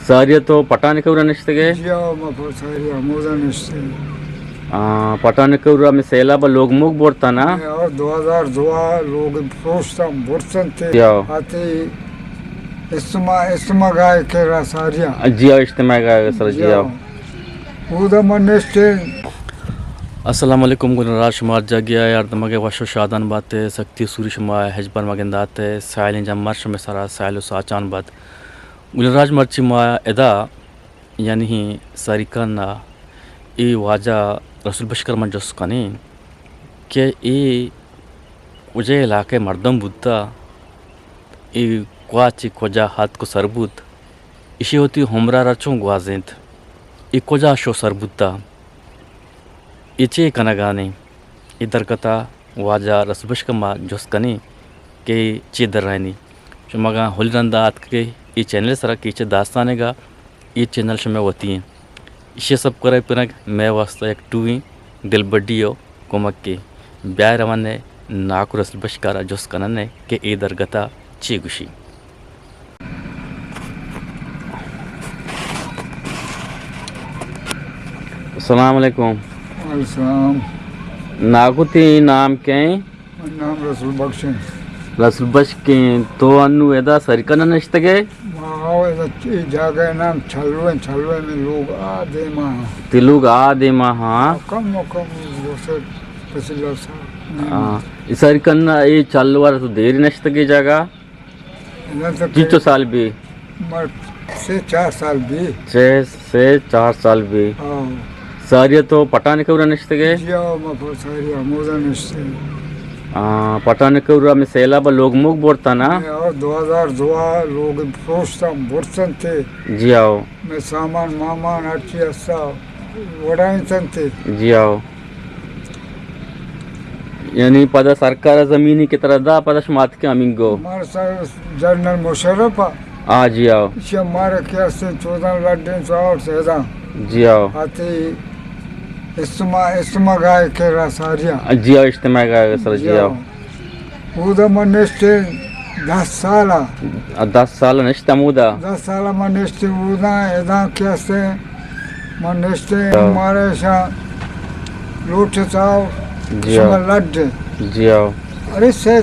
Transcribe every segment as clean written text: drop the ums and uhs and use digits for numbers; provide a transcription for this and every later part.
Sariye to Patanikura nishtige. जिया मफर सारी आमोदा निश्चय Patanikura में सेला बा लोग मुग बोलता ना. और 2002 लोग प्रोस्ता बोर्सन थे जिया. आते इस्मा गाय के रासारिया जिया इज्तिमा का सर जिया. उदा मनेस्टे अस्सलाम वालेकुम गुनराज शुमार जागिया यार दमगे वशो शादान बात सक्ति सूरी शुमा हजबर मगंदात साइल जमर शमे सारा साइल साचान बात गुनराज मर्ची मा एदा यानी सारिकना ई वाजा रसूल बशकर मंजस कनी के ई उजे इलाके मर्दम बुद्धा ई क्वाची कोजा हाथ को सरबूत इशी होती हमरा रचों ग्वाजेंत ई कोजा शो सरबुद्धा इचे कनगाने इधर कथा वाजा रसबशकमा जोस्कनी के चीदर रहनी शुमागा होलरंदात के ये चैनल सरा कीचे दास्तानेगा ये चैनल शमे होती हैं इसे सब करे पिनक मैं वास्ता एक टूई दिल बड्डियो कोमक के ब्याह रवाने नाकु रसबशकारा जोस्कनने के इधर गता चीगुशी. अस्सलाम वालेकुम. अलसलाम नागुती नाम के नाम रसूल बख्श रसूल बश के तो अनु एदा सरकन नष्टगे माओ ये जगह नाम छलवे में लोग आदे मां तिलुग आदे महा कम दोसर पसिलो सा ई सरकन ये चलवर तो देरी नष्टगे जगह कितो साल भी मर से 4 साल भी 6 से 4 साल भी हाँ सारिये तो पटानिकura नष्टगे जिया मफर सारी आमोदा निश्चय पटानिकura में सेला बा लोग मुग बोलता ना. और 2002 लोग प्रोस्ता बोर्सन थे जियाओ में सामान मामान हर चीज ऐसा वडाई थे जियाओ यानी पदा सरकार जमीनी की तरह दा पदा शमात के अमिंगो हमारे साथ जनरल मुशर्रफ आ जियाओ इसे हमारे क्या से 14 लड्डे और सेदा जियाओ आते इस्मा गाय के रासारिया जिया इज्तिमा का सर जियाओ. उदा मनेस्टे 10 साल नष्टमुदा 10 साल मनेस्टे उदा एदा क्या से मनेस्टे हमारे सा लूट चाव जियाओ लड्डे जियाओ अरे से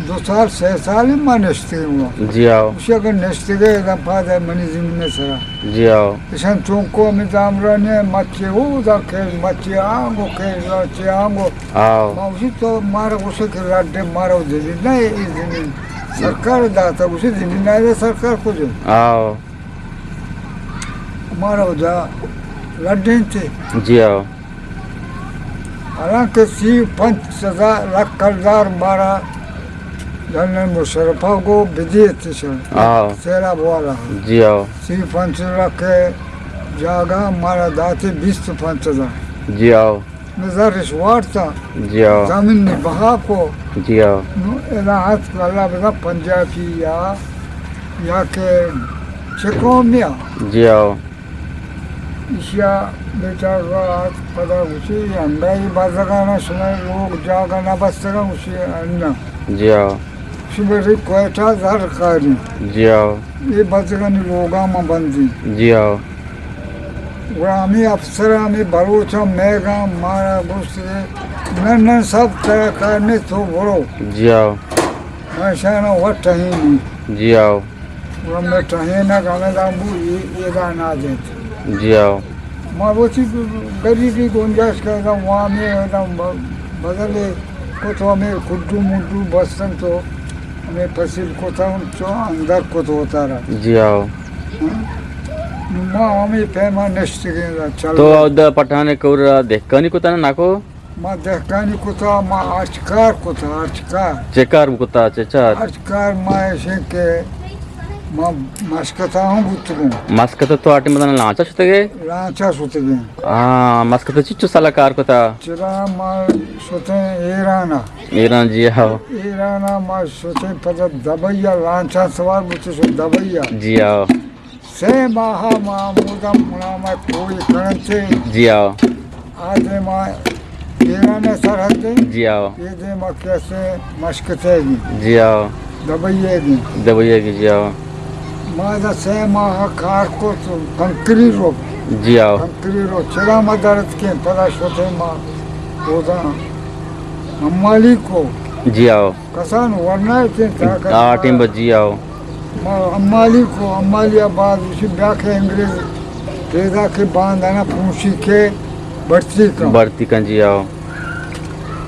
2 साल 6 साल ही मनेस्टे हुआ जियाओ उसे अगर नेस्टे गए एदा फादर मनी जिम्मे सरा जियाओ इसान चौंको में दामराने मच्छी हो के मच्छी आंगो के लच्छी आंगो आओ उसी तो मारा उसे के लड्डे मारा जमीन नहीं जमीन सरकार दाता उसे जमीन नहीं सरकार को जो आओ मारा जा लड्डे थे जियाओ हालांकि सी 5,000 कर्जदार मारा जनरल मुशर्रफा को विदित आओ सेरा वाला जियाओ सी 5,000 के जागा मारा दाते 20,000 जियाओ नजर रिश्वार था जियाओ जमीन ने बहा को जियाओ इलाहात वाला बता पंजाबी या के चकोमिया जियाओ इशिया बेटा रात पता उसी अंगाई बाजगाना सुने लोग जागाना बसगा उसी अन्ना जियाओ सुबह कोयटा सरकारी जियाओ ये बजगानी लोगा में बंदी जियाओ ग्रामी अफसर में बलूचा मेगा मारा बुस्से न सब तरह करने तो बोलो जियाओ मशाना वट ही नहीं जियाओ वो मैं टहना गाने दामू ये गाना देते जियाओ मैं वो चीज गरीबी गुंजाइश करता हूँ वहाँ में एकदम बदले को तो हमें खुड्डू मुड्डू बसन तो हमें फसिल को था जो अंदर को तो होता रहा जियाओ माँ हमें पैमा नष्ट चल तो द पटानिकura देखनी कुता नाको माँ देखनी को था माँ आचकार को था आचकार चेकार कुता चेचार आचकार माँ ऐसे के माँ मस्कता हूँ बुतगू मस्कत तो आटे मदन लांचा सुतगे लाचा सुतगे मस्कत चिच्चू सलाकार कुता चिरा माँ सुते ईराना ईरान जियाओ ईराना माँ सुते पता दबैया लांचा सवार बुते सो दबैया जियाओ से माहा माँ मुदा मुना माँ कोई करते जियाओ आधे माँ ईराने सरहदे जियाओ ये दे माँ कैसे मस्कतेगी जियाओ दबैयेगी दबैया की जियाओ Mada sema karko to kankriro. जी आओ Kankriro. Chera madarat ke parashote ma. Oda. Amali ko. जी आओ Kasan warna ke टीम बस जी आओ अम्माली को अम्माली आबाद उसी ब्याह के अंग्रेज पैदा के बांध आना पूछी के बढ़ती का बढ़ती का जी आओ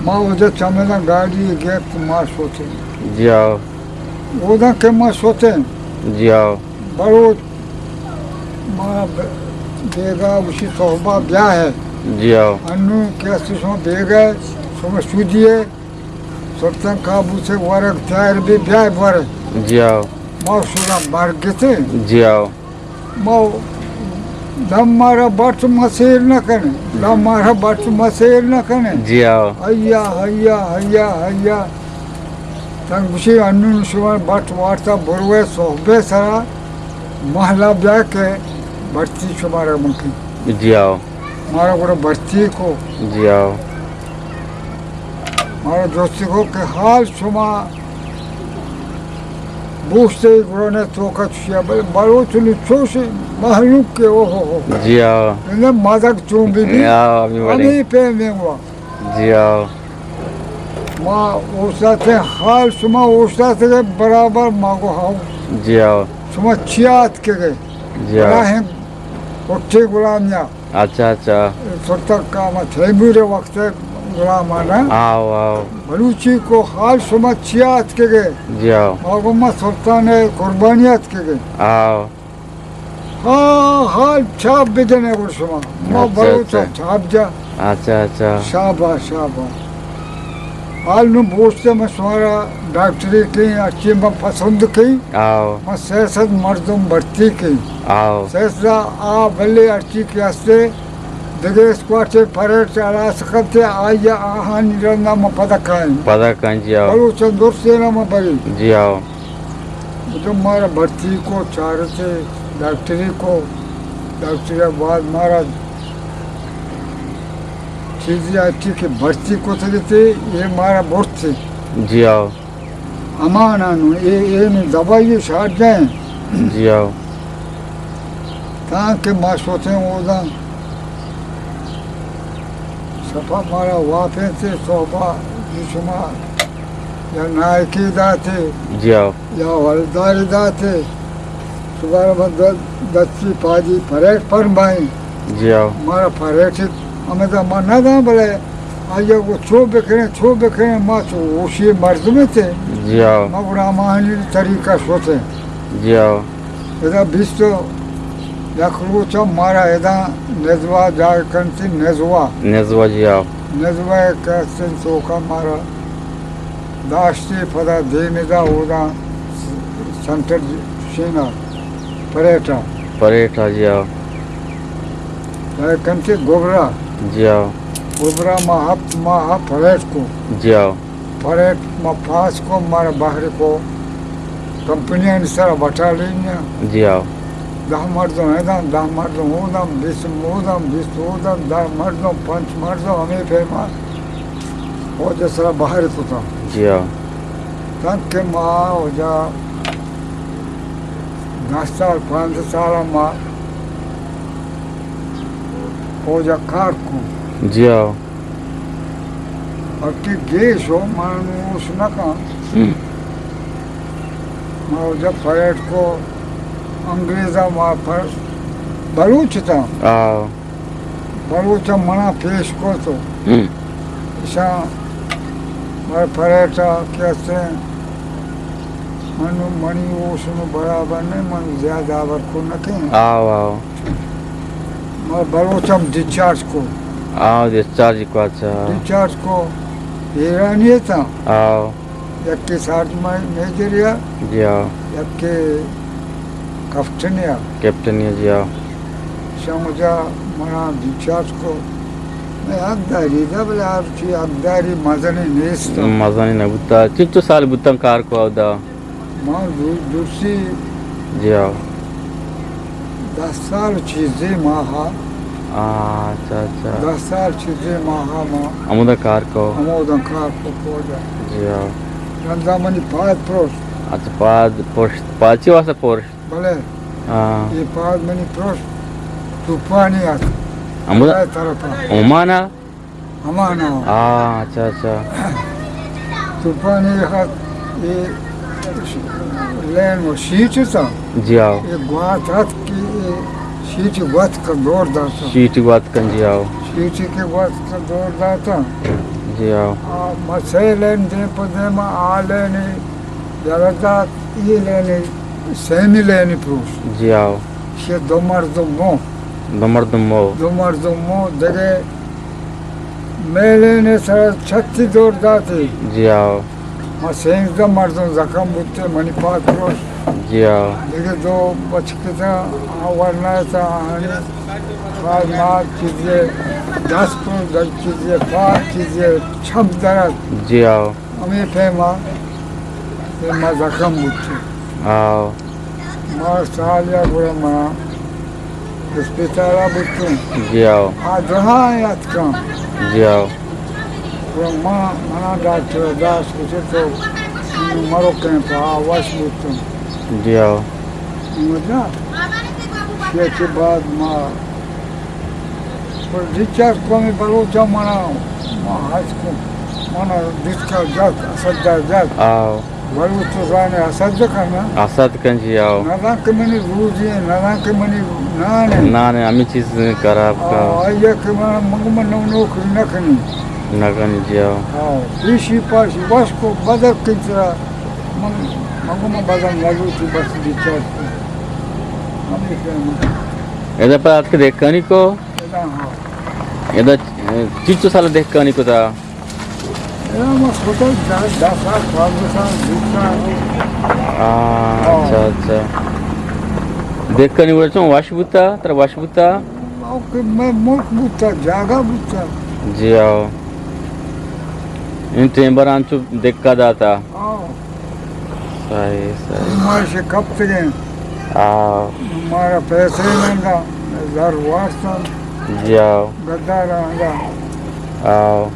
माँ उधर चमेला गाड़ी गए तो माँ सोते जी आओ उधर के माँ सोते जी आओ बड़ो माँ बेगा उसी सोहबा ब्याह है जी आओ अन्नू क्या सुषमा बेगा सुबह सूझिए सत्संग काबू से वर्ग चार भी ब्याह वर्ग जी आओ माँ सुना मार गए थे जी आओ माँ दम मारा बट मसेर न कने दम मारा बट मसेर न कने जी आओ हैया हैया हैया हैया तंग बुशी अन्नू सुवर बट वार्ता बुरवे सोहबे सरा महला ब्याह के बढ़ती शुमारा मुखी जी आओ मारा बड़ा बढ़ती को जी आओ मारा दोस्ती को के हाल शुमा बूझते गुरोने तो का छुया बड़ो चुनी चोसे महलूक के ओ हो जी आओ ने मादक चुंबी भी आओ अभी बढ़े अभी पे में हुआ जी आओ माँ ओसाते हाल सुमा ओसाते के बराबर मांगो हाउ जी आओ सुमा चियात के गए जी आओ बड़ा है उठे गुलामिया अच्छा अच्छा सत्तक का मैं थेबुरे वक्त गुलाम आना आओ आओ बलूची को हाल सुमा चियात के गए जी आओ मांगो माँ सुल्तान कुर्बानियत के गए आओ हाँ हाल छाप भी देने को सुमा माँ अच्छा, बड़ो अच्छा। छाप जा अच्छा अच्छा शाबा शाबा हाल नु पूछते मैं सुमारा डॉक्टरी की अच्छी मैं पसंद की आओ मैं सियासत मर्दम भर्ती की आओ सियासत आ भले अच्छी क्लासे देखे स्क्वाचे परेड चला सकते आया आहा निरंदा में पदक आए पता कहाँ जी आओ बड़ो चंदोर सेना में बड़ी जी आओ जो हमारा भर्ती को चाह रहे थे डॉक्टरी को डॉक्टरी के बाद हमारा चीज़ें अच्छी की भर्ती को थे ये हमारा बहुत थे जी आओ अमान आनु ये में दवाई छाट जाए जी आओ ताकि माँ सोते हैं वो सफा हमारा वापे थे सोफा जिसमा या नायकी दाते जी आओ या हलदारी दाते सुबह में दच्ची पाजी परेड पर माई जी आओ हमारा परेड हमें तो मना था बोले आज वो छो बेखरे माँ तो उसी मर्द में थे जी आओ मगरा माहली तरीका सोते जी आओ इधर बीस तो लखलू चम मारा इधर नेजवा जाकर थी नेजवा नेजवा जी आओ नेजवा कैसे चौका मारा दाश्ती पदा देमिदा उदा सेंटर सीना परेटा परेठा जी आओ जाकर थी गोबरा जी आओ महा परेट को जी आओ परेट में पास को मारा बाहर को कंपनियां सारा बटा लेना जी आओ दह मर्दों है दह मर्दों ऊदम बीस ऊदम दह मर्दों पंच मर्दों हमें फेमा हो जैसा बाहर तो था जी आओ तक के माँ हो जा 10 साल 5 साल माँ हो जा कार को जी आओ अब की गेस हो मानूस न का माँ हो जा परेड को अंग्रेजा माँ पर बलूच था आओ बलूच मना पेश को तो ऐसा मारे परेटा कैसे मनु मणि उसनु बराबर नहीं मन ज्यादा आवर को न के आओ आओ मारे बलूचम डिस्चार्ज को आओ डिस्चार्ज को अच्छा डिस्चार्ज को ईरानी था आओ एक के साथ में मेजरिया जी आओ एक के कफ्टनिया कैप्टन जी आओ समझा मना डिस्चार्ज को मैं अगदारी था बोले आप ची अगदारी मजनी नेस्ता मजा नहीं बुता चित्तो साल बुतम कार को आवदा माँ दूसरी जी आओ 10 साल चीजें महा अच्छा अच्छा 10 साल चीजें महा माँ अमुदा कार को अमोदन कार को पोजा जी आओ रंदामनी पाद प्रोस अच्छा पाद पोस्ट पाची वासा पोस्ट भले हाँ ये पाद मनी प्रोस तूफानी आत अमुदा तरफ ओमाना हमाना हाँ अच्छा अच्छा तूफानी हाथ ये लैन वो शीच था जी आओ ये गुआत हाथ की ये शीच वत का दौर दाता शीट बात कर जी आओ शीच के वत का दौर दाता जी आओ मसे लेन दे पदे में आ लेने जरदा ये लेने सेमी लेने प्रोस जी आओ ये दो मर्दों दमर मो दगे मेले ने सर छत्ती दौर दाते जी आओ मैं सेंग द मर्दों जखम बुत्ते मणिपात रोश जी आओ दगे दो बचके था वरना था आने खाद मार चीज़ें 10 चीज़ें 5 चीज़ें छप दरद जी आओ हमें फेमा ये मैं जखम बुत्ते आओ मार साल या बुरा माँ अस्पताला बुत्ते जी आओ आधहा याद काम जी आओ Roma, mana doctor, das कुछ तो मरो कहीं पर आवाज बुझते जी आओ मजा ये के बाद माँ पर रिचार्ज को मैं बरो जा मना माँ हाथ को मना दिखा जात असदा जात आओ बरो तो जाने असदा करना असद कं जी आओ नादा के मनी रूजी नादा के मनी नाने ना ने अमी चीज करा आपका आये के मना मंगम नौ करना कहीं नगन जी आओ ऋषि पास वास्को बदल किंतरा मंगम बदल लागू थी बस रिचार्ज को हमें कहना इधर पर आज के देखा नहीं को हाँ इधर चीज तो साल देखा नहीं को था मैं छोटा 10 साल 12 साल दूसरा अच्छा अच्छा देखा नहीं बोले तो वाशबुता तेरा वाशबुता ओके मैं मुल्क बुता जागा बुता जी आओ इन टेम्बर आंचू देखा दाता सही सही हमारे से कब तक आओ हमारा पैसे नंगा घर वास्ता जी आओ गद्दा रहा आओ